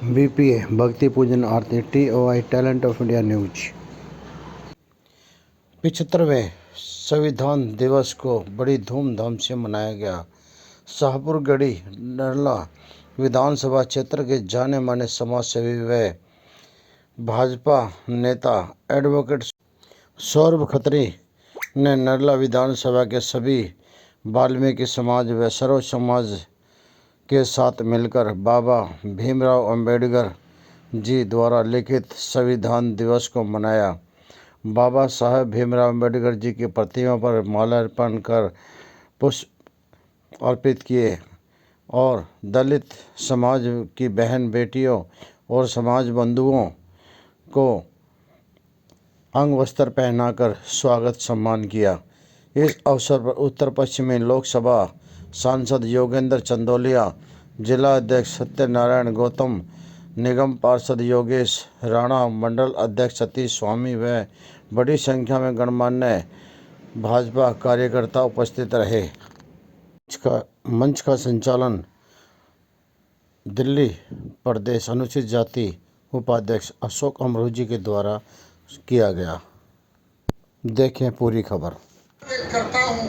BPA भक्ति पूजन आरती TOI talent of India news. 75वें संविधान दिवस को बड़ी धूमधाम से मनाया गया। शाहपुर गढ़ी नरला विधानसभा क्षेत्र के जाने माने समाजसेवी व भाजपा नेता एडवोकेट सौरभ खत्री ने नरला विधानसभा के सभी वाल्मीकि समाज व सर्व समाज के साथ मिलकर बाबा भीमराव अंबेडकर जी द्वारा लिखित संविधान दिवस को मनाया। बाबा साहेब भीमराव अंबेडकर जी की प्रतिमा पर माल्यार्पण कर पुष्प अर्पित किए और दलित समाज की बहन बेटियों और समाज बंधुओं को अंग वस्त्र पहनाकर स्वागत सम्मान किया। इस अवसर पर उत्तर पश्चिमी लोकसभा सांसद योगेंद्र चंदोलिया, जिला अध्यक्ष सत्यनारायण गौतम, निगम पार्षद योगेश राणा, मंडल अध्यक्ष सतीश स्वामी व बड़ी संख्या में गणमान्य भाजपा कार्यकर्ता उपस्थित रहे। मंच का संचालन दिल्ली प्रदेश अनुसूचित जाति उपाध्यक्ष अशोक अमरोजी के द्वारा किया गया। देखें पूरी खबर। करता हूं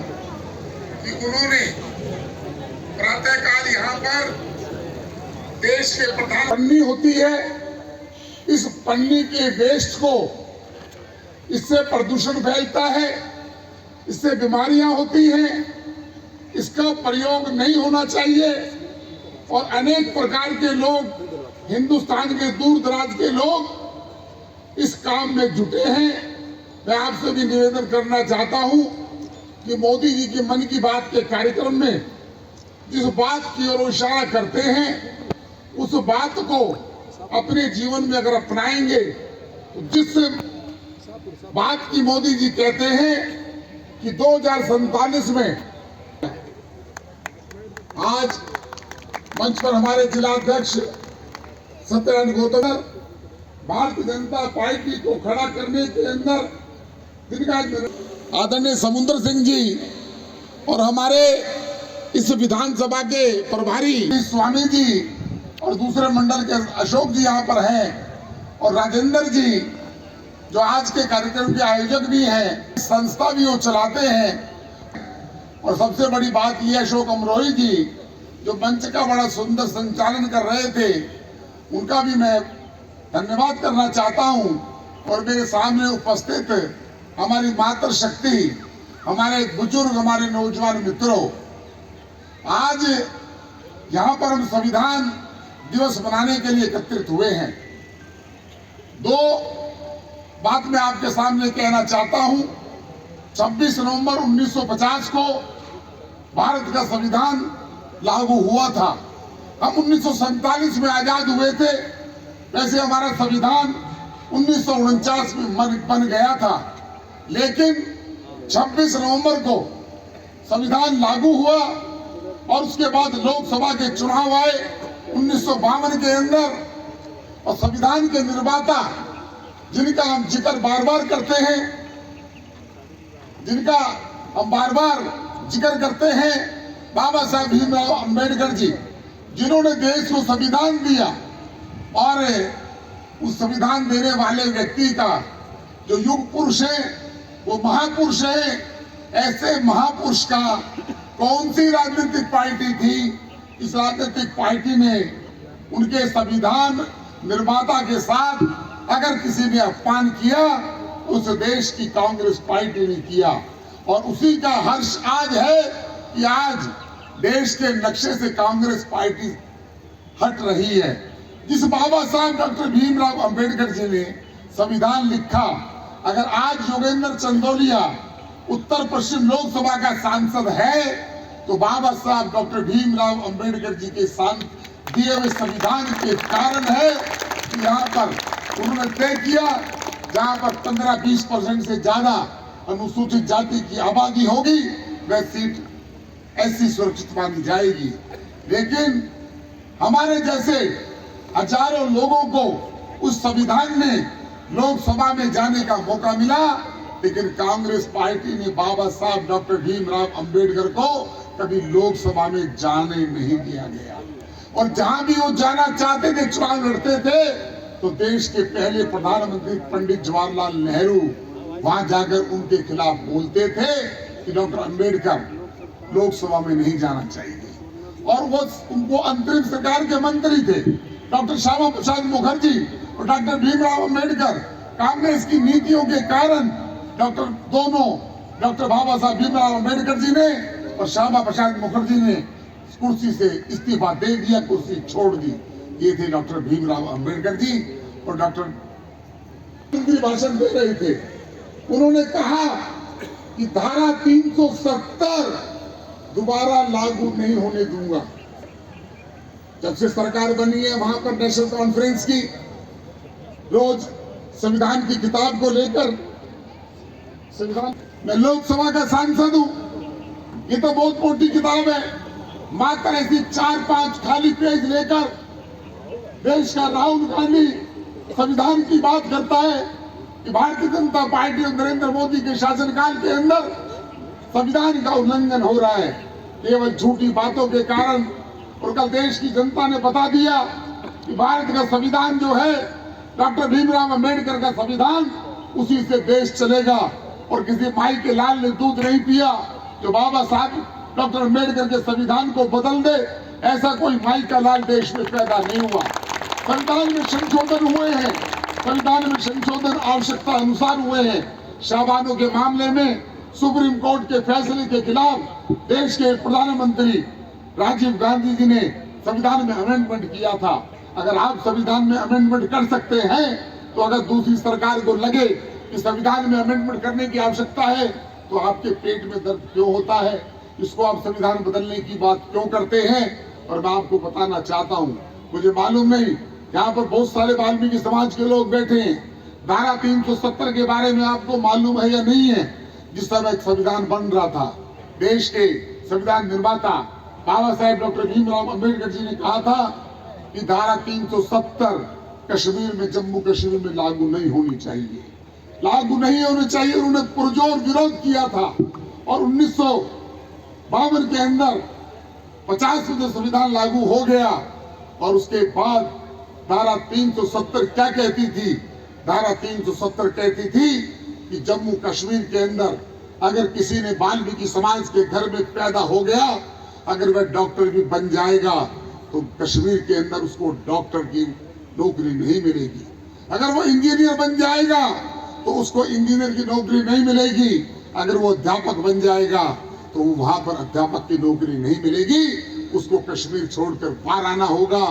कि उन्होंने प्रातःकाल यहाँ पर देश के प्रधान पन्नी होती है, इस पन्नी के वेस्ट को, इससे प्रदूषण फैलता है, इससे बीमारियां होती हैं, इसका प्रयोग नहीं होना चाहिए और अनेक प्रकार के लोग, हिंदुस्तान के दूर दराज के लोग इस काम में जुटे हैं। मैं आपसे भी निवेदन करना चाहता हूं कि मोदी जी के मन की बात के कार्यक्रम में जिस बात की ओर इशारा करते हैं, उस बात को अपने जीवन में अगर अपनाएंगे तो जिस बात की मोदी जी कहते हैं कि 2047 में, आज मंच पर हमारे जिलाध्यक्ष सत्यनारायण गौतम भारतीय जनता पार्टी को खड़ा करने के अंदर जिनका आदरणीय समुद्र सिंह जी और हमारे इस विधानसभा के प्रभारी स्वामी जी और दूसरे मंडल के अशोक जी यहाँ पर हैं और राजेंद्र जी जो आज के कार्यक्रम के आयोजक भी हैं, संस्था भी वो चलाते हैं। और सबसे बड़ी बात यह अशोक अमरोही जी जो मंच का बड़ा सुंदर संचालन कर रहे थे, उनका भी मैं धन्यवाद करना चाहता हूं। और मेरे सामने उपस्थित हमारी मातृशक्ति, हमारे बुजुर्ग, हमारे नौजवान मित्रों, आज यहाँ पर हम संविधान दिवस मनाने के लिए एकत्रित हुए हैं। दो बात मैं आपके सामने कहना चाहता हूं। 26 नवंबर 1950 को भारत का संविधान लागू हुआ था। हम 1947 में आजाद हुए थे। वैसे हमारा संविधान 1949 में बन गया था, लेकिन 26 नवंबर को संविधान लागू हुआ और उसके बाद लोकसभा के चुनाव आए 1952 के अंदर। और संविधान के निर्माता जिनका हम जिक्र बार बार करते हैं, जिनका हम बार बार जिक्र करते हैं, बाबा साहेब भीमराव अंबेडकर जी, जिन्होंने देश को संविधान दिया। और उस संविधान देने वाले व्यक्ति का जो युग पुरुष है वो महापुरुष है। ऐसे महापुरुष का कौन सी राजनीतिक पार्टी थी? इस राजनीतिक पार्टी ने उनके संविधान निर्माता के साथ अगर किसी ने अपमान किया, उस देश की कांग्रेस पार्टी ने किया। और उसी का हर्ष आज है कि आज देश के नक्शे से कांग्रेस पार्टी हट रही है। जिस बाबा साहब डॉक्टर भीमराव अंबेडकर जी ने संविधान लिखा, अगर आज योगेंद्र चंदोलिया उत्तर पश्चिम लोकसभा का सांसद है तो बाबा साहब डॉक्टर भीमराव अंबेडकर जी के दिए हुए संविधान के कारण है कि यहाँ पर उन्होंने तय किया जहाँ पर 15-20% से ज्यादा अनुसूचित जाति की आबादी होगी वह सीट ऐसी सुरक्षित मानी जाएगी। लेकिन हमारे जैसे हजारों लोगों को उस संविधान में लोकसभा में जाने का मौका मिला, लेकिन कांग्रेस पार्टी ने बाबा साहब डॉक्टर भीमराव अंबेडकर को कभी लोकसभा में जाने नहीं दिया गया। और जहां भी वो जाना चाहते थे, चुनाव लड़ते थे, तो देश के पहले प्रधानमंत्री पंडित जवाहरलाल नेहरू वहां जाकर उनके खिलाफ बोलते थे कि डॉक्टर अंबेडकर लोकसभा में नहीं जाना चाहिए। और वो उनको अंतरिम सरकार के मंत्री थे डॉक्टर श्यामा प्रसाद मुखर्जी और डॉक्टर भीमराव अंबेडकर। कांग्रेस की नीतियों के कारण डॉक्टर बाबा साहब भीमराव अंबेडकर जी ने और श्यामा प्रसाद मुखर्जी ने कुर्सी से इस्तीफा दे दिया, कुर्सी छोड़ दी। ये थे डॉक्टर भीमराव अंबेडकर जी। और डॉक्टर मंत्री भाषण दे रहे थे, उन्होंने कहा कि धारा 370 दोबारा लागू नहीं होने दूंगा। जब से सरकार बनी है वहां पर नेशनल कॉन्फ्रेंस की रोज संविधान की किताब को लेकर, संविधान मैं लोकसभा का सांसद हूं, ये तो बहुत मोटी किताब है, मात्र ऐसी 4-5 खाली पेज लेकर देश का राहुल गांधी संविधान की बात करता है कि भारतीय जनता पार्टी और नरेंद्र मोदी के शासनकाल के अंदर संविधान का उल्लंघन हो रहा है केवल झूठी बातों के कारण। और कल देश की जनता ने बता दिया कि भारत का संविधान जो है डॉक्टर भीमराव अंबेडकर का संविधान, उसी से देश चलेगा। और किसी माई के लाल ने दूध नहीं पिया जो बाबा साहब डॉक्टर अंबेडकर के संविधान को बदल दे, ऐसा कोई माई का लाल देश में पैदा नहीं हुआ। संविधान में संशोधन हुए हैं, संविधान में संशोधन आवश्यकता अनुसार हुए हैं। शाहबानों के मामले में सुप्रीम कोर्ट के फैसले के खिलाफ देश के प्रधानमंत्री राजीव गांधी जी ने संविधान में अमेंडमेंट किया था। अगर आप संविधान में अमेंडमेंट कर सकते हैं, तो अगर दूसरी सरकार को लगे कि संविधान में अमेंडमेंट करने की आवश्यकता है, तो आपके पेट में दर्द क्यों होता है? इसको आप संविधान बदलने की बात क्यों करते हैं? और मैं आपको बताना चाहता हूँ, मुझे मालूम नहीं, यहाँ पर बहुत सारे वाल्मीकि समाज के लोग बैठे हैं। धारा 370 के बारे में आपको मालूम है या नहीं है? जिस समय एक संविधान बन रहा था, देश के संविधान निर्माता बाबा साहेब डॉक्टर भीमराव अंबेडकर जी ने कहा था कि धारा 370 कश्मीर में, जम्मू कश्मीर में लागू नहीं होनी चाहिए, लागू नहीं होनी चाहिए। उन्होंने पुरजोर विरोध किया था। और 1952 के अंदर 50 में संविधान लागू हो गया। और उसके बाद धारा 370 क्या कहती थी? धारा 370 कहती थी कि जम्मू कश्मीर के अंदर अगर किसी ने वाल्मीकि समाज के घर में पैदा हो गया, अगर वह डॉक्टर भी बन जाएगा, तो कश्मीर के अंदर उसको डॉक्टर की नौकरी नहीं मिलेगी। अगर वो इंजीनियर बन जाएगा, तो उसको इंजीनियर की नौकरी नहीं मिलेगी। अगर वो अध्यापक बन जाएगा, तो वहां पर अध्यापक की नौकरी नहीं मिलेगी, उसको कश्मीर छोड़कर बाहर आना होगा।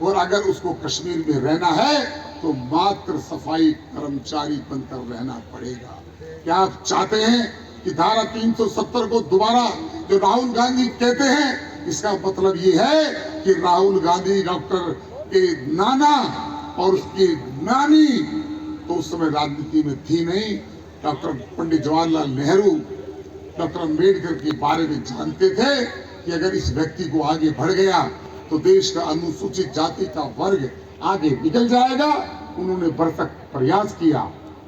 और अगर उसको कश्मीर में रहना है, तो मात्र सफाई कर्मचारी बनकर रहना पड़ेगा। क्या आप चाहते हैं कि धारा 370 को दोबारा, जो राहुल गांधी कहते हैं, इसका मतलब ये है कि राहुल गांधी डॉक्टर के नाना और उसकी नानी तो उस समय राजनीति में थी नहीं। डॉक्टर पंडित जवाहरलाल नेहरू डॉक्टर अंबेडकर के बारे में जानते थे कि अगर इस व्यक्ति को आगे बढ़ गया, तो देश का अनुसूचित जाति का वर्ग आगे निकल जाएगा। उन्होंने भरसक प्रयास किया,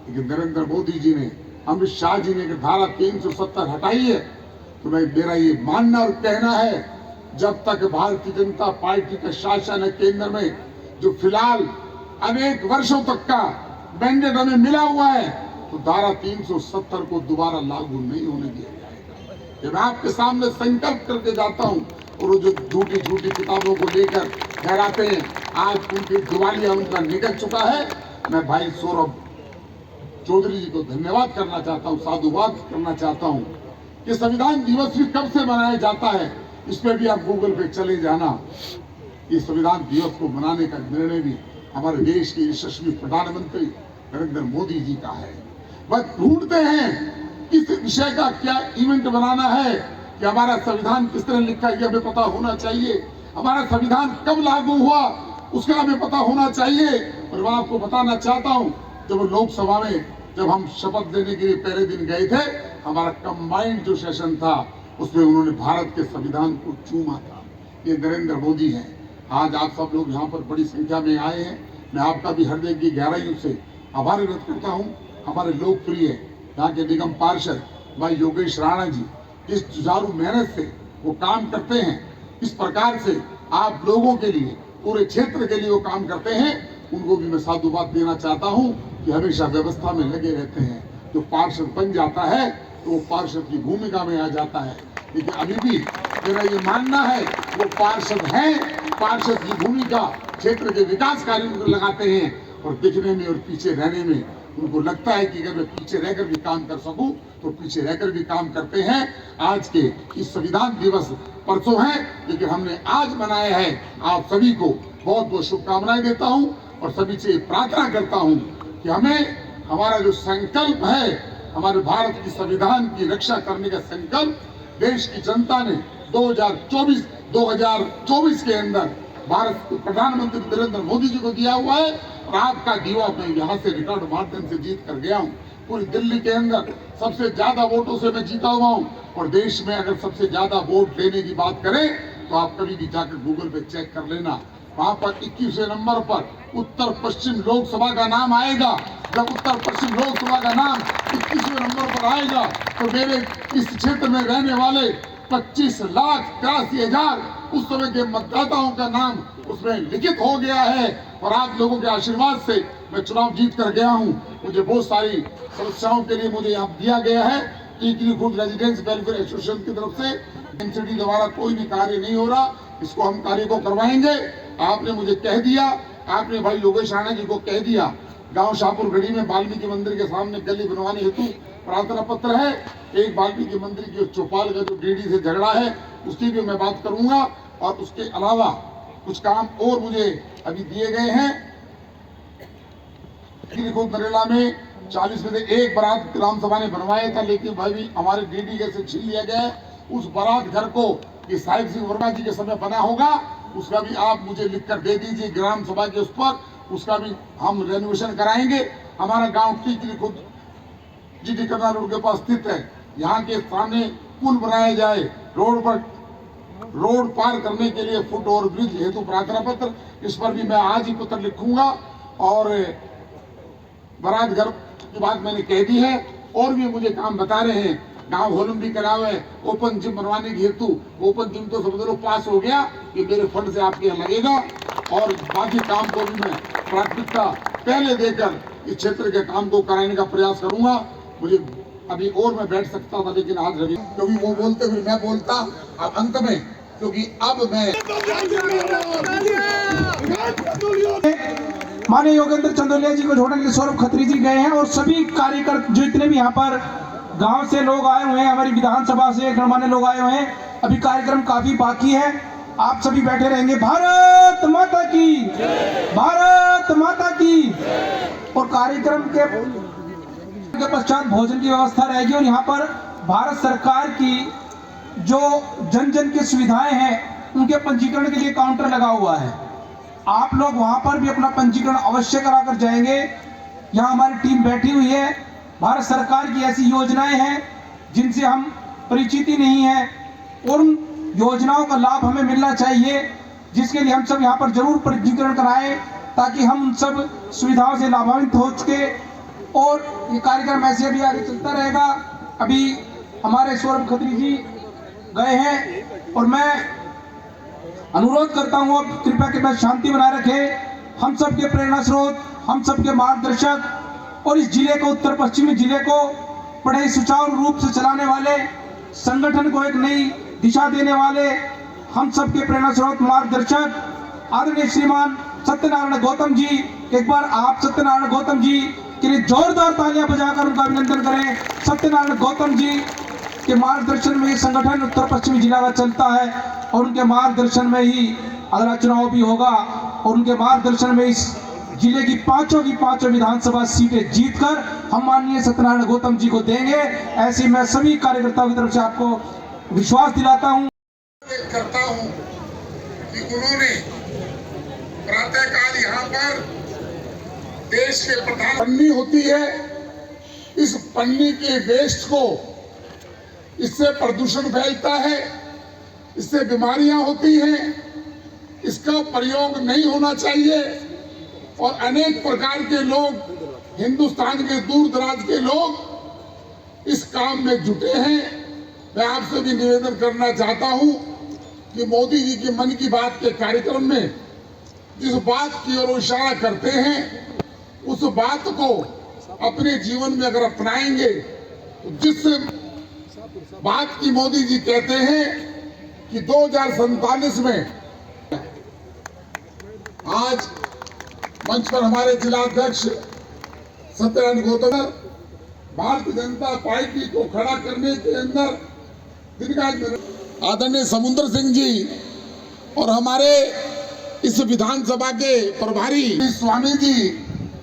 लेकिन नरेंद्र मोदी जी ने, अमित शाह जी ने धारा 370 हटाई है। तो मेरा ये मानना और कहना है, जब तक भारतीय जनता पार्टी का शासन है केंद्र में, जो फिलहाल अनेक वर्षों तक का मैंडेट हमें मिला हुआ है, तो धारा 370 को दोबारा लागू नहीं होने दिया जाएगा। ये मैं आपके सामने संकल्प करके जाता हूँ। और वो जो झूठी झूठी किताबों को लेकर ठहराते हैं, आज उनकी दिवालिया उनका निकल चुका है। मैं भाई सौरभ चौधरी जी को धन्यवाद करना चाहता हूँ, साधुवाद करना चाहता हूँ कि संविधान दिवस भी कब से मनाया जाता है, इस पर भी आप गूगल पे चले जाना। इस संविधान दिवस को मनाने का निर्णय भी हमारे देश के यशस्वी प्रधानमंत्री नरेंद्र मोदी जी का है। वह ढूंढते हैं इस विषय का क्या इवेंट बनाना है कि हमारा संविधान किस तरह लिखा है, हमें पता होना चाहिए। हमारा संविधान कब लागू हुआ, उसका हमें पता होना चाहिए। और मैं आपको बताना चाहता हूं, जब लोकसभा में जब हम शपथ लेने के लिए पहले दिन गए थे, हमारा कंबाइंड जो सेशन था, उसमें उन्होंने भारत के संविधान को चूमा था। ये नरेंद्र मोदी है। आज आप सब लोग यहाँ पर बड़ी संख्या में आए हैं। मैं आपका भी हृदय की गहराइयों से आभार व्यक्त करता हूँ। हमारे लोकप्रिय यहाँ के निगम पार्षद भाई योगेश राणा जी, जिस जुझारू मेहनत से वो काम करते हैं, इस प्रकार से आप लोगों के लिए, पूरे क्षेत्र के लिए वो काम करते हैं, उनको भी मैं साधुवाद देना चाहता हूं कि हमेशा व्यवस्था में लगे रहते हैं। जो पार्षद बन जाता है तो वो पार्षद की भूमिका में आ जाता है, लेकिन अभी भी मेरा ये मानना है वो पार्षद हैं, पार्षद की भूमिका क्षेत्र के विकास कार्यों में लगाते हैं, और दिखने में और पीछे रहने में उनको लगता है कि अगर मैं पीछे रहकर भी काम कर सकूं तो पीछे रहकर भी काम करते हैं। आज के इस संविधान दिवस परसों है, लेकिन हमने आज मनाया है। आप सभी को बहुत बहुत शुभकामनाएं देता हूं और सभी से प्रार्थना करता हूं कि हमारा जो संकल्प है, हमारे भारत की संविधान की रक्षा करने का संकल्प देश की जनता ने 2024 के अंदर भारत के प्रधानमंत्री नरेंद्र मोदी जी को दिया हुआ है, और आपका दीवा मैं यहाँ से रिकॉर्ड माध्यम से जीत कर गया हूँ। पूरी दिल्ली के अंदर सबसे ज्यादा वोटों से मैं जीता हुआ हूँ, और देश में अगर सबसे ज्यादा वोट लेने की बात करें तो आप कभी भी जाकर गूगल पे चेक कर लेना, वहां पर 21वें नंबर पर उत्तर पश्चिम लोकसभा का नाम आएगा। जब उत्तर पश्चिम लोकसभा का नाम 21वें नंबर पर आएगा तो मेरे इस क्षेत्र में रहने वाले 25,83,000 उस समय के मतदाताओं का नाम उसमें लिखित हो गया है, और आप लोगों के आशीर्वाद से मैं चुनाव जीत कर गया हूं। मुझे बहुत सारी समस्याओं के लिए मुझे यहाँ दिया गया है। Tikri Khurd residents welfare association की तरफ से एनसीडी द्वारा कोई भी कार्य नहीं हो रहा, इसको हम कार्य को करवाएंगे। आपने मुझे कह दिया, आपने भाई योगेश राणा जी को कह दिया, गांव शाहपुर गढ़ी में वाल्मीकि मंदिर के सामने गली बनवाने हेतु प्रार्थना पत्र है। एक वाल्मीकि मंदिर की चौपाल का जो डीडी से झगड़ा है उसकी भी मैं बात करूंगा, और उसके अलावा कुछ काम और मुझे अभी दिए गए हैं। नरेला में 40 में से एक बारात ग्राम सभा ने बनवाया था, लेकिन भाई भी हमारे डीडी के से छीन लिया गया है। उस बारात घर को ये साहिब सिंह वर्मा जी के समय बना होगा, उसका भी आप मुझे लिखकर दे दीजिए ग्राम सभा के उस पर, उसका भी हम रेनोवेशन कराएंगे। हमारा गांव टीकरी खुद जीटी करना रोड के पास स्थित है, यहाँ के सामने पुल बनाया जाए, रोड पार करने के लिए फुट ओवर ब्रिज हेतु प्रार्थना पत्र, इस पर भी मैं आज ही पत्र लिखूंगा। और बारात घर की बात मैंने कह दी है, और भी मुझे काम बता रहे हैं। गांव होलम भी करा हुआ है, ओपन जिम बनवाने की हेतु, ओपन जिम तो समझ लो पास हो गया, ये मेरे फंड से आपके यहाँ लगेगा, और बाकी काम को भी मैं प्राथमिकता पहले देकर इस क्षेत्र के काम को कराने का प्रयास करूंगा। मुझे अभी और मैं बैठ सकता था, लेकिन आज रवि क्योंकि वो बोलते हुए मैं बोलता अब अंत में, क्योंकि अब मैं माननीय योगेंद्र चंदोलिया जी को छोड़ने के लिए सौरभ खत्री जी गए हैं, और सभी कार्यकर्ता जो इतने भी यहाँ पर गांव से लोग आए हुए हैं, हमारी विधानसभा से गणमान्य लोग आए हुए हैं। अभी कार्यक्रम काफी बाकी है, आप सभी बैठे रहेंगे। भारत माता की, भारत माता की। और कार्यक्रम के पश्चात भोजन की व्यवस्था रहेगी, और यहाँ पर भारत सरकार की जो जन जन की सुविधाएं हैं उनके पंजीकरण के लिए काउंटर लगा हुआ है। आप लोग वहां पर भी अपना पंजीकरण अवश्य कराकर जाएंगे। यहाँ हमारी टीम बैठी हुई है। भारत सरकार की ऐसी योजनाएं हैं जिनसे हम परिचित ही नहीं है, और उन योजनाओं का लाभ हमें मिलना चाहिए, जिसके लिए हम सब यहाँ पर जरूर पंजीकरण कराएं, ताकि हम उन सब सुविधाओं से लाभान्वित हो चुके। और ये कार्यक्रम ऐसे भी आगे चलता रहेगा। अभी हमारे सौरभ खत्री जी गए हैं, और मैं अनुरोध करता हूँ अब कृपया शांति बनाए रखें। हम सब के प्रेरणा स्रोत, हम सब के मार्गदर्शक, और इस जिले को, उत्तर पश्चिमी जिले को बड़े सुचारू रूप से चलाने वाले, संगठन को एक नई दिशा देने वाले हम सब के प्रेरणा स्रोत, मार्गदर्शक आदरणीय श्रीमान सत्यनारायण गौतम जी। एक बार आप सत्यनारायण गौतम जी के लिए जोरदार तालियां बजाकर उनका अभिनंदन करें। सत्यनारायण गौतम जी के मार्गदर्शन में ये संगठन उत्तर पश्चिमी जिला का चलता है, और उनके मार्गदर्शन में ही अगला चुनाव भी होगा, और उनके मार्गदर्शन में इस जिले की पांचों विधानसभा सीटें जीतकर हम माननीय सत्यनारायण गौतम जी को देंगे। ऐसे मैं सभी कार्यकर्ताओं की तरफ से आपको विश्वास दिलाता हूं। करता हूं कि उन्होंने प्रातःकाल यहाँ पर देश के प्रधान पन्नी होती है, इस पन्नी के वेस्ट को, इससे प्रदूषण फैलता है, इससे बीमारियां होती हैं, इसका प्रयोग नहीं होना चाहिए। और अनेक प्रकार के लोग, हिंदुस्तान के दूर दराज के लोग इस काम में जुटे हैं। मैं आपसे भी निवेदन करना चाहता हूं कि मोदी जी की मन की बात के कार्यक्रम में जिस बात की ओर इशारा करते हैं उस बात को अपने जीवन में अगर अपनाएंगे तो जिस बात की मोदी जी कहते हैं कि 2047 में आज मंच पर हमारे जिलाध्यक्ष सत्यनारायण गौतम भारतीय जनता पार्टी को खड़ा करने के अंदर जिनका आदरणीय समुद्र सिंह जी और हमारे इस विधानसभा के प्रभारी स्वामी जी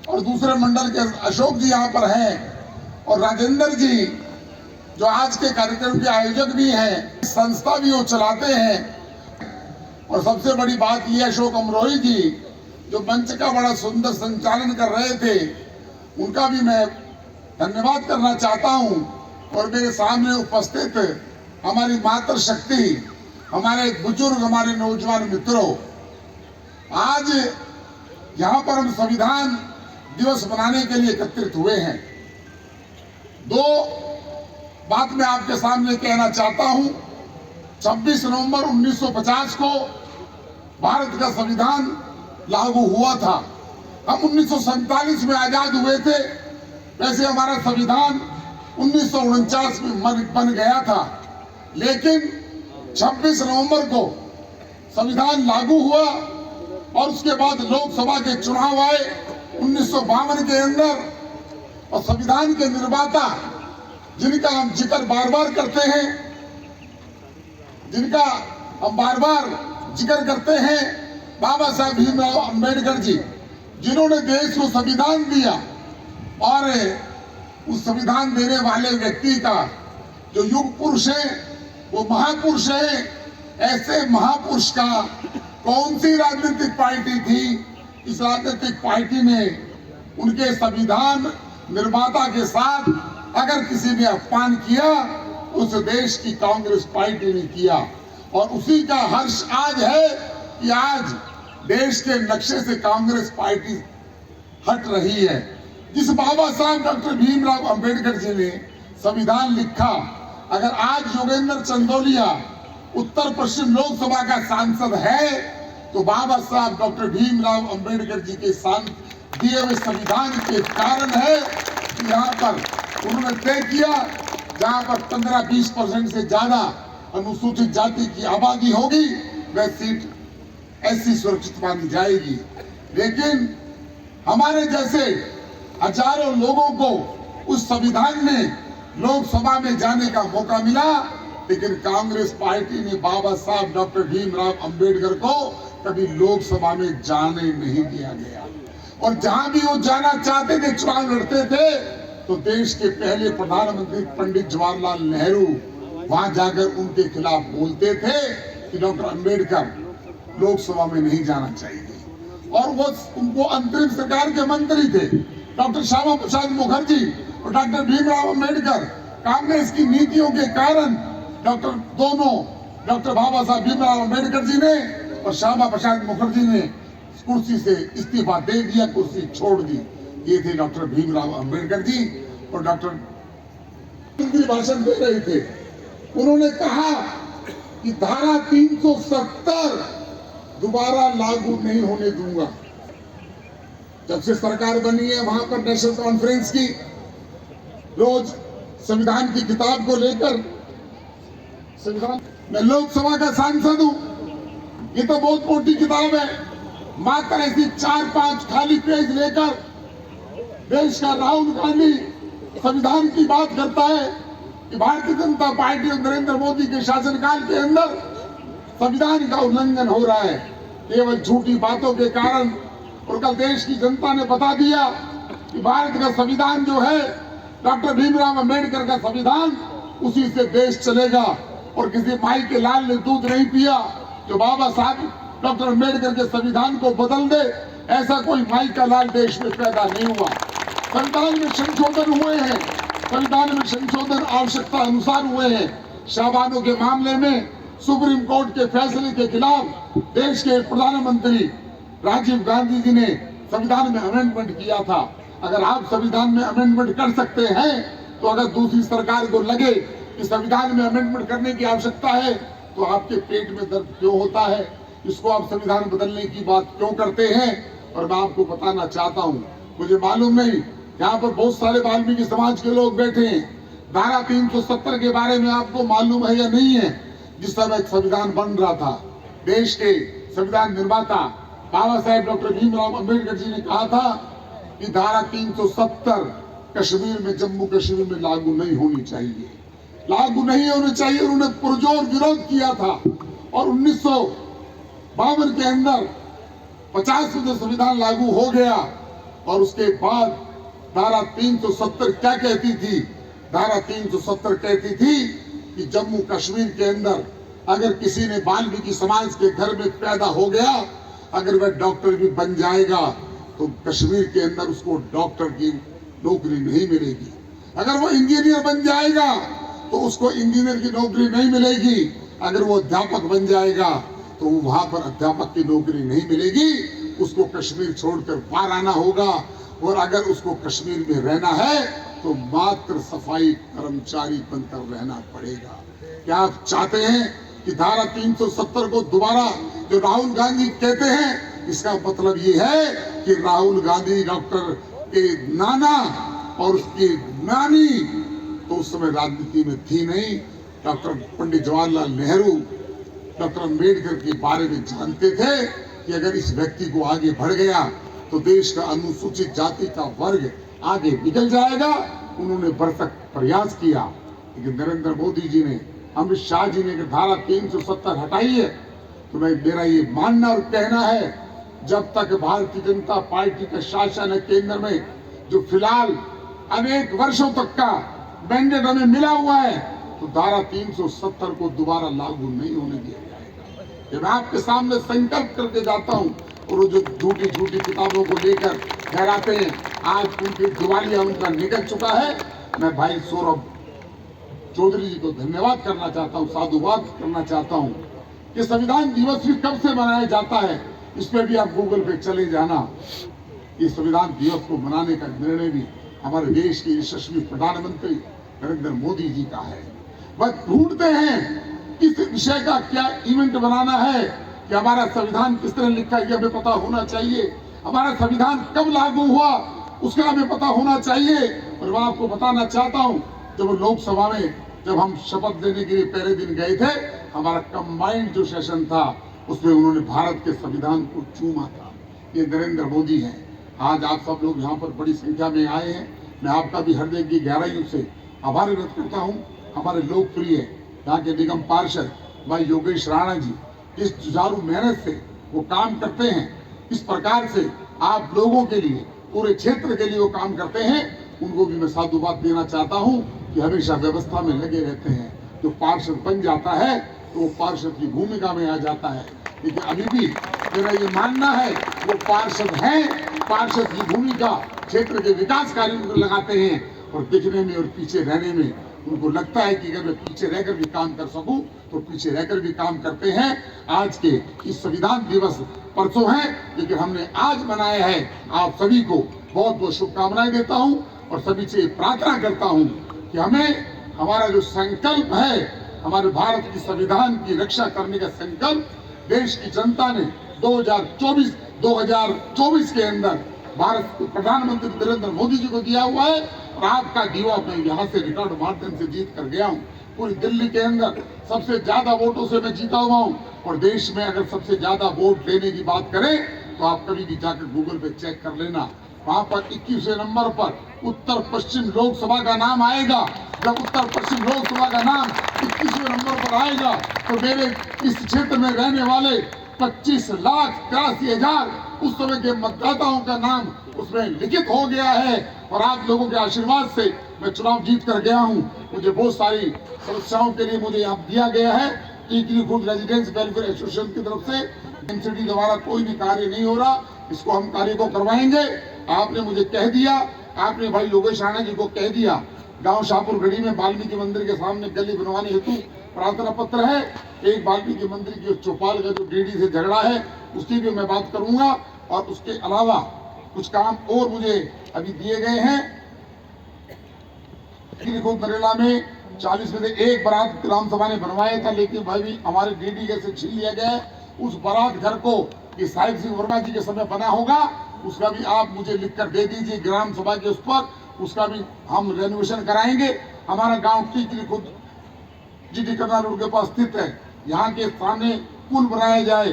और दूसरे मंडल के अशोक जी यहाँ पर हैं और राजेंद्र जी जो आज के कार्यक्रम के आयोजक भी हैं, संस्था भी वो चलाते हैं। और सबसे बड़ी बात ये अशोक अमरोही जी जो मंच का बड़ा सुंदर संचालन कर रहे थे, उनका भी मैं धन्यवाद करना चाहता हूं। और मेरे सामने उपस्थित हमारी मातृशक्ति, हमारे बुजुर्ग, हमारे नौजवान मित्रों, आज यहाँ पर हम संविधान दिवस मनाने के लिए एकत्रित हुए हैं। दो बात मैं आपके सामने कहना चाहता हूं। 26 नवंबर 1950 को भारत का संविधान लागू हुआ था। हम 1947 में आजाद हुए थे। वैसे हमारा संविधान 1949 में बन गया था, लेकिन 26 नवंबर को संविधान लागू हुआ और उसके बाद लोकसभा के चुनाव आए 1952 के अंदर। और संविधान के निर्माता जिनका हम जिक्र बार बार करते हैं, जिनका हम बार बार जिक्र करते हैं, बाबा साहब भीमराव अंबेडकर जी, जिन्होंने देश को संविधान दिया। और उस संविधान देने वाले व्यक्ति का जो युग पुरुष है वो महापुरुष है। ऐसे महापुरुष का कौन सी राजनीतिक पार्टी थी? इस राजनीतिक पार्टी ने उनके संविधान निर्माता के साथ अगर किसी ने अपमान किया, उस देश की कांग्रेस पार्टी ने किया। और उसी का हर्ष आज है कि आज देश के नक्शे से कांग्रेस पार्टी हट रही है। जिस बाबा साहब डॉक्टर भीमराव अंबेडकर जी ने संविधान लिखा, अगर आज योगेंद्र चंदोलिया उत्तर पश्चिम लोकसभा का सांसद है तो बाबा साहब डॉक्टर भीमराव अंबेडकर जी के दिए हुए संविधान के कारण है कि यहाँ पर उन्होंने तय किया जहाँ पर 15-20% से ज्यादा अनुसूचित जाति की आबादी होगी वह सीट ऐसी सुरक्षित मानी जाएगी। लेकिन हमारे जैसे हजारों लोगों को उस संविधान में लोकसभा में जाने का मौका मिला, लेकिन कांग्रेस पार्टी ने बाबा साहब डॉक्टर भीमराव अंबेडकर को कभी लोकसभा में जाने नहीं दिया गया। और जहां भी वो जाना चाहते थे, चुनाव लड़ते थे, तो देश के पहले प्रधानमंत्री पंडित जवाहरलाल नेहरू वहां जाकर उनके खिलाफ बोलते थे कि डॉक्टर अंबेडकर लोकसभा में नहीं जाना चाहिए। और वो उनको अंतरिम सरकार के मंत्री थे डॉक्टर श्यामा प्रसाद मुखर्जी और डॉक्टर भीमराव अंबेडकर। कांग्रेस की नीतियों के कारण डॉक्टर बाबा साहब भीमराव अंबेडकर जी ने और श्यामा प्रसाद मुखर्जी ने कुर्सी से इस्तीफा दे दिया, कुर्सी छोड़ दी। ये थे डॉक्टर भीमराव अंबेडकर जी। और डॉक्टर भाषण दे रहे थे, उन्होंने कहा कि धारा 370 दोबारा लागू नहीं होने दूंगा। जब से सरकार बनी है वहां पर नेशनल कॉन्फ्रेंस की रोज संविधान की किताब को लेकर, संविधान मैं लोकसभा का सांसद हूं, ये तो बहुत मोटी किताब है, मात्र ऐसी 4-5 खाली पेज लेकर देश का राहुल गांधी संविधान की बात करता है कि भारतीय जनता पार्टी और नरेंद्र मोदी के शासनकाल के अंदर संविधान का उल्लंघन हो रहा है केवल झूठी बातों के कारण। और कल देश की जनता ने बता दिया कि भारत का संविधान जो है डॉक्टर भीमराव अंबेडकर का संविधान, उसी से देश चलेगा। और किसी माई के लाल ने दूध नहीं पिया जो बाबा साहब डॉक्टर अंबेडकर के संविधान को बदल दे, ऐसा कोई माई का लाल देश में पैदा नहीं हुआ। संविधान में संशोधन हुए हैं, संविधान में संशोधन आवश्यकता अनुसार हुए हैं। शाहबानों के मामले में सुप्रीम कोर्ट के फैसले के खिलाफ देश के प्रधानमंत्री राजीव गांधी जी ने संविधान में अमेंडमेंट किया था। अगर आप संविधान में अमेंडमेंट कर सकते हैं तो अगर दूसरी सरकार को लगे कि संविधान में अमेंडमेंट करने की आवश्यकता है तो तो आपके पेट में दर्द क्यों होता है? इसको आप संविधान बदलने की बात क्यों करते हैं? और मैं आपको बताना चाहता हूँ, मुझे मालूम नहीं, यहाँ पर बहुत सारे वाल्मीकि समाज के लोग बैठे हैं। धारा 370 के बारे में आपको मालूम है या नहीं है? जिस समय संविधान बन रहा था, देश के संविधान निर्माता बाबा साहेब डॉक्टर भीमराव अंबेडकर जी ने कहा था कि धारा 370 कश्मीर में, जम्मू कश्मीर में लागू नहीं होनी चाहिए, लागू नहीं होनी चाहिए। उन्होंने पुरजोर विरोध किया था और 1952 के अंदर 50 में संविधान लागू हो गया। और उसके बाद धारा 370 क्या कहती थी? धारा 370 कहती थी कि जम्मू कश्मीर के अंदर अगर किसी ने वाल्मीकि समाज के घर में पैदा हो गया, अगर वह डॉक्टर भी बन जाएगा तो कश्मीर के अंदर उसको डॉक्टर की नौकरी नहीं मिलेगी। अगर वो इंजीनियर बन जाएगा तो उसको इंजीनियर की नौकरी नहीं मिलेगी। अगर वो अध्यापक बन जाएगा तो वहां पर अध्यापक की नौकरी नहीं मिलेगी, उसको कश्मीर छोड़कर बाहर आना होगा। और अगर उसको कश्मीर में रहना है तो मात्र सफाई कर्मचारी बनकर रहना पड़ेगा। क्या आप चाहते हैं कि धारा 370 को दोबारा, जो राहुल गांधी कहते हैं, इसका मतलब ये है कि राहुल गांधी डॉक्टर के नाना और उसकी नानी तो उस समय राजनीति में थी नहीं। डॉक्टर पंडित जवाहरलाल नेहरू डॉक्टर अम्बेडकर के बारे में जानते थे कि अगर इस व्यक्ति को आगे बढ़ गया तो देश का अनुसूचित जाति का वर्ग आगे निकल जाएगा। उन्होंने भरसक प्रयास किया, लेकिन नरेंद्र मोदी जी ने, अमित शाह जी ने धारा 370 हटाई है। तो मेरा ये मानना और कहना है, जब तक भारतीय जनता पार्टी का शासन है केंद्र में, जो फिलहाल अनेक वर्षों तक का मैंडेट हमें मिला हुआ है, तो धारा 370 को दोबारा लागू नहीं होने दिया जाएगा। ये मैं आपके सामने संकल्प करके जाता हूँ। और वो जो झूठी झूठी किताबों को लेकर ठहराते हैं, आज उनकी दिवालिया उनका निकल चुका है। मैं भाई सौरभ चौधरी जी को धन्यवाद करना चाहता हूँ, साधुवाद करना चाहता हूँ कि संविधान दिवस भी कब से मनाया जाता है, इस पर भी आप गूगल पे चले जाना। इस संविधान दिवस को मनाने का निर्णय भी हमारे देश के यशस्वी प्रधानमंत्री नरेंद्र मोदी जी का है। वह ढूंढते हैं किस विषय का क्या इवेंट बनाना है, कि हमारा संविधान किस तरह लिखा है, हमें पता होना चाहिए। हमारा संविधान कब लागू हुआ उसका हमें पता होना चाहिए। और मैं आपको बताना चाहता हूं, जब लोकसभा में जब हम शपथ लेने के लिए पहले दिन गए थे, हमारा कंबाइंड जो सेशन था उसमें उन्होंने भारत के संविधान को चूमा था। ये नरेंद्र मोदी हैं। आज आप सब लोग यहाँ पर बड़ी संख्या में आए हैं। मैं आपका भी हृदय की गहराइयों से आभार व्यक्त करता हूँ। हमारे लोकप्रिय यहाँ के निगम पार्षद भाई योगेश राणा जी इस जुझारू मेहनत से वो काम करते हैं, इस प्रकार से आप लोगों के लिए, पूरे क्षेत्र के लिए वो काम करते हैं, उनको भी मैं साधुवाद देना चाहता हूं कि हमेशा व्यवस्था में लगे रहते हैं। जो पार्षद बन जाता है तो वो पार्षद की भूमिका में आ जाता है। लेकिन अभी भी मेरा ये मानना है वो पार्षद हैं, पार्षद की भूमिका क्षेत्र के विकास कार्यों में लगाते हैं और दिखने में और पीछे रहने में उनको लगता है कि अगर मैं पीछे रहकर भी काम कर सकूं तो पीछे रहकर भी काम करते हैं। आज के इस संविधान दिवस परसों है, लेकिन हमने आज मनाया है। आप सभी को बहुत बहुत शुभकामनाएं देता हूं और सभी से प्रार्थना करता हूं कि हमें, हमारा जो संकल्प है, हमारे भारत की संविधान की रक्षा करने का संकल्प देश की जनता ने 2024 के अंदर भारत के प्रधानमंत्री नरेंद्र मोदी जी को दिया हुआ है। और आपका दीवा मैं यहाँ से रिकॉर्ड माध्यम से जीत कर गया हूँ। पूरी दिल्ली के अंदर सबसे ज्यादा वोटों से मैं जीता हुआ हूँ। और देश में अगर सबसे ज्यादा वोट लेने की बात करें तो आप कभी भी जाकर गूगल पे चेक कर लेना, वहां पर 21वें नंबर पर उत्तर पश्चिम लोकसभा का नाम आएगा। जब उत्तर पश्चिम लोकसभा का नाम 21वें नंबर पर आएगा तो मेरे इस क्षेत्र में रहने वाले 25,83,000 उस समय के मतदाताओं का नाम उसमें लिखित हो गया है। और आप लोगों के आशीर्वाद से मैं चुनाव जीत कर गया हूं। मुझे बहुत सारी समस्याओं के लिए मुझे यहाँ दिया गया है। Tikri Khurd residents welfare association की तरफ से एमसीडी द्वारा कोई भी कार्य नहीं हो रहा, इसको हम कार्य को करवाएंगे। आपने मुझे कह दिया, आपने भाई योगेश राणा जी को कह दिया, गांव शाहपुर गढ़ी में वाल्मीकि मंदिर के सामने गली बनवाने हेतु प्रार्थना पत्र है। एक वाल्मीकि मंदिर की चौपाल का जो डीडी से झगड़ा है उसकी भी मैं बात करूंगा। और उसके अलावा कुछ काम और मुझे अभी दिए गए हैं। नरेला में 40 में से एक बारात ग्राम सभा ने बनवाया था, लेकिन भाई भी हमारे डीडीके से छीन लिया गया है। उस बारात घर को कि साहिब सिंह वर्मा जी के समय बना होगा, उसका भी आप मुझे लिखकर दे दीजिए ग्राम सभा के उस पर, उसका भी हम रेनोवेशन कराएंगे। हमारा गांव टीकरी खुद जीटी करना रोड के पास स्थित है, यहाँ के सामने पुल बनाया जाए,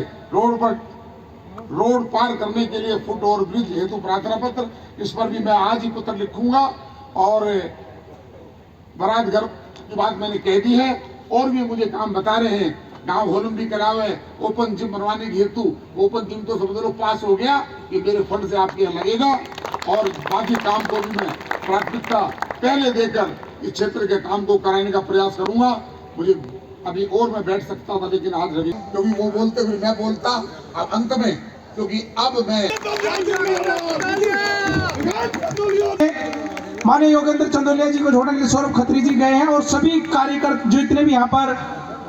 रोड पार करने के लिए फुट ओवर ब्रिज हेतु प्रार्थना पत्र, इस पर भी मैं आज ही पत्र लिखूंगा। और बारात घर की बात मैंने कह दी है। और भी मुझे काम बता रहे हैं, गांव होलम भी करावे है, ओपन जिम बनवाने की हेतु, ओपन जिम तो समझ लो पास हो गया, ये मेरे फंड से आपके यहाँ लगेगा। और बाकी काम को भी मैं प्राथमिकता पहले देकर इस क्षेत्र के काम को कराने का प्रयास करूंगा। मुझे अभी और मैं बैठ सकता था, लेकिन आज रवि क्योंकि वो बोलते हुए मैं बोलता अब अंत में, क्योंकि अब मैं माननीय योगेंद्र चंदोलिया जी को छोड़ने के लिए सौरभ खत्री जी गए हैं और सभी कार्यकर्ता जितने भी यहाँ पर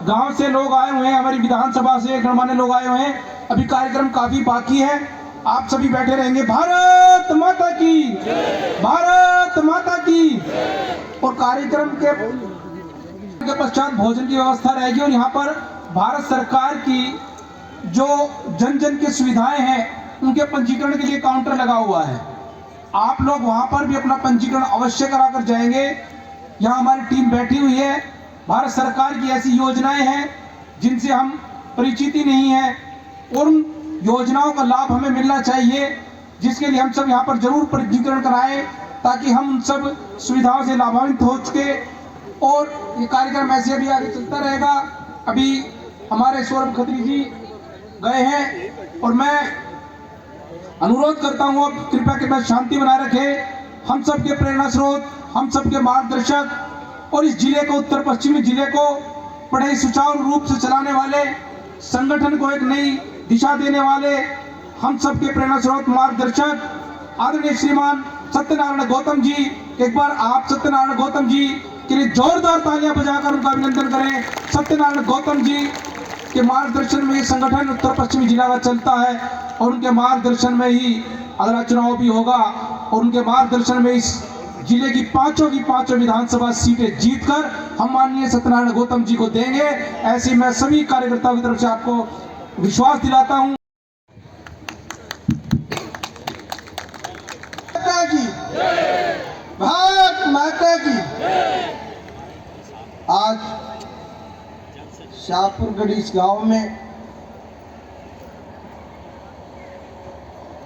गांव से लोग आए हुए हैं, हमारी विधानसभा से गणमान्य लोग आए हुए हैं। अभी कार्यक्रम काफी बाकी है, आप सभी बैठे रहेंगे। भारत माता की, भारत माता की। और कार्यक्रम के पश्चात भोजन की व्यवस्था रहेगी और यहाँ पर भारत सरकार की जो जन जन की सुविधाएं हैं उनके पंजीकरण के लिए काउंटर लगा हुआ है। आप लोग वहां पर भी अपना पंजीकरण अवश्य कराकर जाएंगे। यहाँ हमारी टीम बैठी हुई है। भारत सरकार की ऐसी योजनाएं हैं जिनसे हम परिचित ही नहीं है, और उन योजनाओं का लाभ हमें मिलना चाहिए, जिसके लिए हम सब यहाँ पर जरूर पंजीकरण कराएं ताकि हम उन सब सुविधाओं से लाभान्वित हो चुके। और ये कार्यक्रम ऐसे अभी आगे चलता रहेगा। अभी हमारे सौरभ खत्री जी गए हैं और मैं अनुरोध करता हूँ अब कृपया के शांति बनाए रखें। हम सबके प्रेरणा स्रोत, हम सबके मार्गदर्शक और इस जिले को, उत्तर पश्चिमी जिले को बड़े सुचारू रूप से चलाने वाले, संगठन को एक नई दिशा देने वाले हम सबके प्रेरणा स्रोत मार्गदर्शक आदरणीय श्रीमान सत्यनारायण गौतम जी। एक बार आप सत्यनारायण गौतम जी के लिए जोरदार तालियां बजाकर उनका अभिनंदन करें। सत्यनारायण गौतम जी के मार्गदर्शन में ये संगठन उत्तर पश्चिमी जिला का चलता है और उनके मार्गदर्शन में ही अगला चुनाव भी होगा और उनके मार्गदर्शन में इस जिले की पांचों विधानसभा सीटें जीतकर हम माननीय सत्यनारायण गौतम जी को देंगे। ऐसे मैं सभी कार्यकर्ताओं की तरफ से आपको विश्वास दिलाता हूं। भारत माता की। आज शाहपुरगढ़ी इस गांव में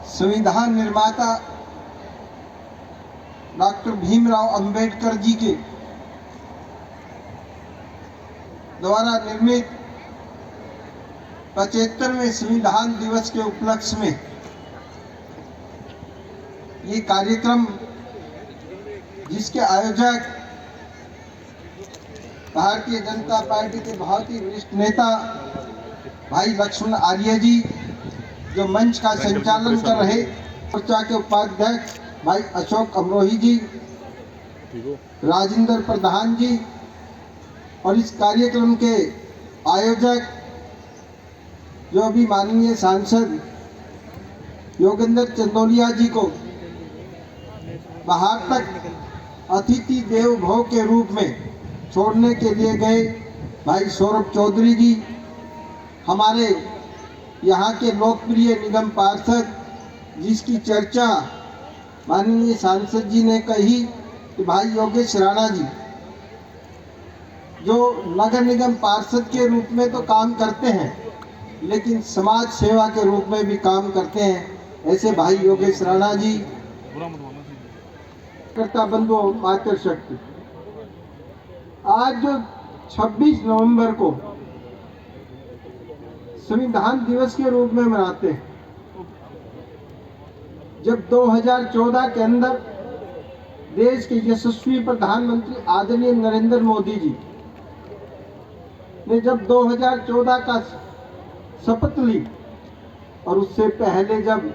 संविधान निर्माता डॉक्टर भीमराव अंबेडकर जी के द्वारा निर्मित 75वें संविधान दिवस के उपलक्ष्य में ये कार्यक्रम, जिसके आयोजक भारतीय जनता पार्टी के बहुत ही वरिष्ठ नेता भाई लक्ष्मण आर्य जी, जो मंच का संचालन कर रहे, मोर्चा के उपाध्यक्ष भाई अशोक अमरोही जी, राजेंद्र प्रधान जी, और इस कार्यक्रम के आयोजक जो भी माननीय सांसद योगेंद्र चंदोलिया जी को बाहर तक अतिथि देव भव के रूप में छोड़ने के लिए गए भाई सौरभ चौधरी जी, हमारे यहाँ के लोकप्रिय निगम पार्षद, जिसकी चर्चा माननीय सांसद जी ने कही कि भाई योगेश राणा जी जो नगर निगम पार्षद के रूप में तो काम करते हैं लेकिन समाज सेवा के रूप में भी काम करते हैं। ऐसे भाई योगेश राणा जी, कर्ता बंधु मातृशक्ति, आज जो 26 नवंबर को संविधान दिवस के रूप में मनाते हैं, जब 2014 के अंदर देश के यशस्वी प्रधानमंत्री आदरणीय नरेंद्र मोदी जी ने जब 2014 का शपथ ली और उससे पहले जब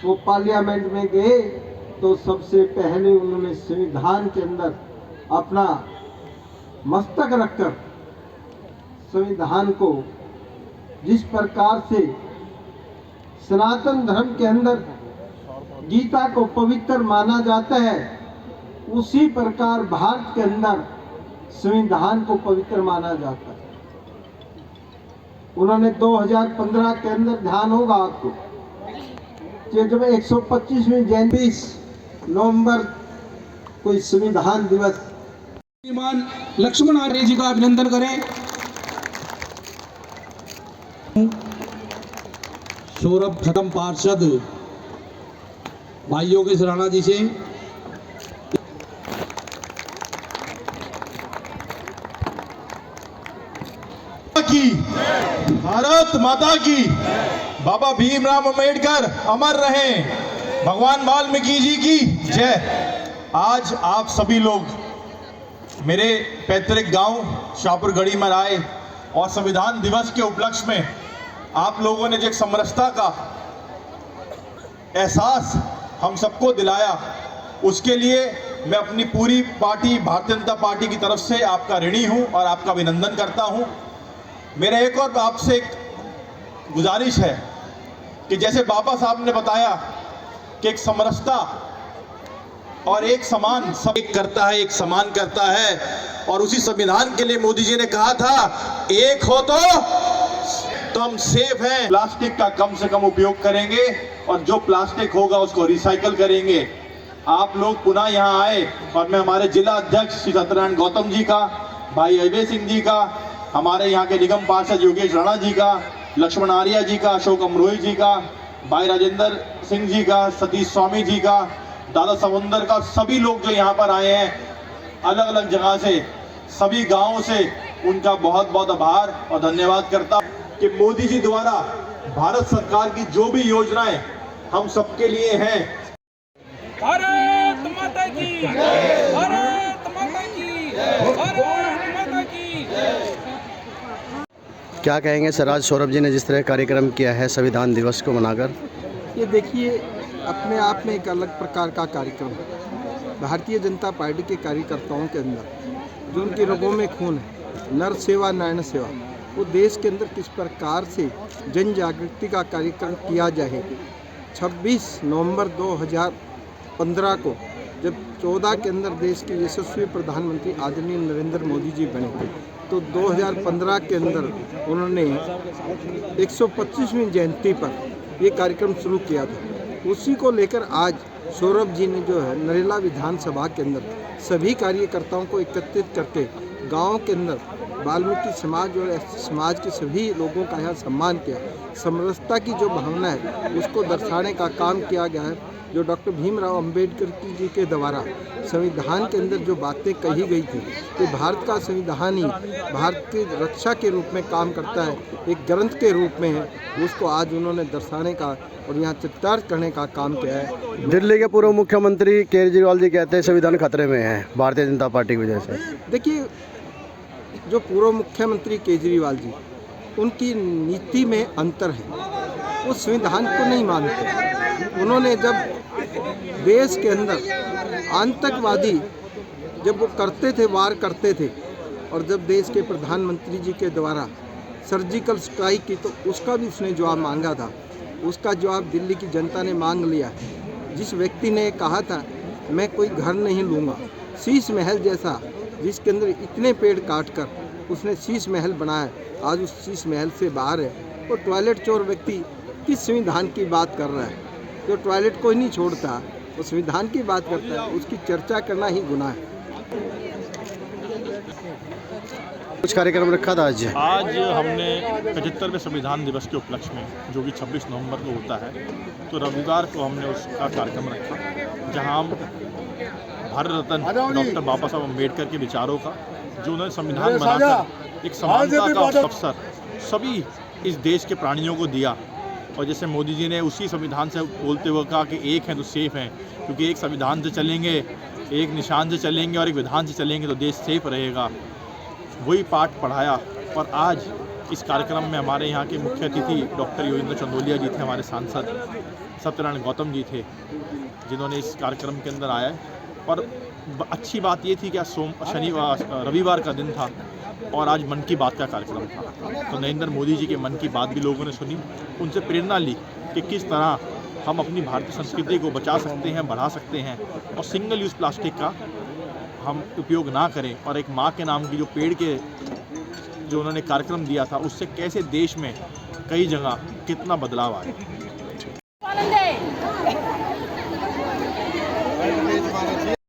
वो पार्लियामेंट में गए तो सबसे पहले उन्होंने संविधान के अंदर अपना मस्तक रखकर संविधान को, जिस प्रकार से सनातन धर्म के अंदर गीता को पवित्र माना जाता है, उसी प्रकार भारत के अंदर संविधान को पवित्र माना जाता है। उन्होंने 2015 के अंदर ध्यान होगा आपको कि जब 125वीं जयंती नवंबर कोई संविधान दिवस, श्रीमान लक्ष्मण आर्य जी का अभिनंदन करें। सौरभ खत्म पार्षद भाइयों के राणा जी से की भारत माता की, बाबा भीमराव अंबेडकर अमर रहें, भगवान वाल्मीकि जी की जय। आज आप सभी लोग मेरे पैतृक गांव शाहपुर गढ़ी में आए और संविधान दिवस के उपलक्ष्य में आप लोगों ने जो एक समरसता का एहसास हम सबको दिलाया, उसके लिए मैं अपनी पूरी पार्टी भारतीय जनता पार्टी की तरफ से आपका ऋणी हूं और आपका अभिनंदन करता हूं। मेरा एक और आपसे एक गुजारिश है कि जैसे बाबा साहब ने बताया कि एक समरसता और एक समान, सब एक करता है, एक समान करता है, और उसी संविधान के लिए मोदी जी ने कहा था एक हो तो हम सेफ हैं। प्लास्टिक का कम से कम उपयोग करेंगे और जो प्लास्टिक होगा उसको रिसाइकल करेंगे। आप लोग पुनः यहाँ आए और मैं हमारे जिला अध्यक्ष श्री सत्यनारायण गौतम जी का, भाई अजय सिंह जी का, हमारे यहाँ के निगम पार्षद योगेश राणा जी का, लक्ष्मण आर्या जी का, अशोक अमरोही जी का, भाई राजेंद्र सिंह जी का, सतीश स्वामी जी का, दादा समुंदर का, सभी लोग जो यहाँ पर आए हैं अलग अलग जगह से, सभी गांवों से, उनका बहुत बहुत आभार और धन्यवाद करता कि मोदी जी द्वारा भारत सरकार की जो भी योजनाएं हम सबके लिए हैं। भारत माता की, भारत माता की, भारत माता की। क्या कहेंगे सर, आज सौरभ जी ने जिस तरह कार्यक्रम किया है संविधान दिवस को मनाकर? ये देखिए अपने आप में एक अलग प्रकार का कार्यक्रम है। भारतीय जनता पार्टी के कार्यकर्ताओं के अंदर जो उनकी रगों में खून है, नर सेवा नारायण सेवा, वो देश के अंदर किस प्रकार से जन जागृति का कार्यक्रम किया जाए। 26 नवंबर 2015 को जब 14 के अंदर देश के यशस्वी प्रधानमंत्री आदरणीय नरेंद्र मोदी जी बने, तो 2015 के अंदर उन्होंने 125वीं जयंती पर ये कार्यक्रम शुरू किया था। उसी को लेकर आज सौरभ जी ने जो है नरेला विधानसभा के अंदर सभी कार्यकर्ताओं को एकत्रित करके गांव के अंदर वाल्मीकि समाज और समाज के सभी लोगों का यहाँ सम्मान किया। समरसता की जो भावना है उसको दर्शाने का काम किया गया है। जो डॉक्टर भीमराव अंबेडकर जी के द्वारा संविधान के अंदर जो बातें कही गई थी कि भारत का संविधान ही भारत की रक्षा के रूप में काम करता है, एक ग्रंथ के रूप में है, उसको आज उन्होंने दर्शाने का और यहाँ चित्रित करने का काम किया है। दिल्ली के पूर्व मुख्यमंत्री केजरीवाल जी कहते हैं संविधान खतरे में है भारतीय जनता पार्टी की वजह से। देखिए, जो पूर्व मुख्यमंत्री केजरीवाल जी, उनकी नीति में अंतर है, वो संविधान को नहीं मानते। उन्होंने जब देश के अंदर आतंकवादी जब वो करते थे, वार करते थे, और जब देश के प्रधानमंत्री जी के द्वारा सर्जिकल स्ट्राइक की, तो उसका भी उसने जवाब मांगा था। उसका जवाब दिल्ली की जनता ने मांग लिया। जिस व्यक्ति ने कहा था मैं कोई घर नहीं लूँगा, शीश महल जैसा, जिसके अंदर इतने पेड़ काट कर उसने शीश महल बनाया, आज उस शीश महल से बाहर है। वो टॉयलेट चोर व्यक्ति किस संविधान की बात कर रहा है? जो टॉयलेट को ही नहीं छोड़ता, वो संविधान की बात करता है, उसकी चर्चा करना ही गुनाह है। कुछ कार्यक्रम रखा था आज हमने 75वें संविधान दिवस के उपलक्ष्य में, जो कि 26 नवंबर को होता है, तो रविवार को हमने उसका कार्यक्रम रखा, जहां हम भारत रत्न डॉक्टर बाबा साहब अम्बेडकर के विचारों का, जो उन्होंने संविधान बनाकर एक समानता का अवसर सभी इस देश के प्राणियों को दिया। और जैसे मोदी जी ने उसी संविधान से बोलते हुए कहा कि एक हैं तो सेफ हैं, क्योंकि एक संविधान से चलेंगे, एक निशान से चलेंगे और एक विधान से चलेंगे तो देश सेफ रहेगा। वही पाठ पढ़ाया। और आज इस कार्यक्रम में हमारे यहाँ के मुख्य अतिथि डॉक्टर योगेंद्र चंदोलिया जी थे, हमारे सांसद सत्यनारायण गौतम जी थे, जिन्होंने इस कार्यक्रम के अंदर आया। और अच्छी बात ये थी कि रविवार का दिन था और आज मन की बात का कार्यक्रम था, तो नरेंद्र मोदी जी के मन की बात भी लोगों ने सुनी, उनसे प्रेरणा ली कि किस तरह हम अपनी भारतीय संस्कृति को बचा सकते हैं, बढ़ा सकते हैं और सिंगल यूज़ प्लास्टिक का हम उपयोग ना करें और एक माँ के नाम की जो पेड़ के जो उन्होंने कार्यक्रम दिया था उससे कैसे देश में कई जगह कितना बदलाव आया।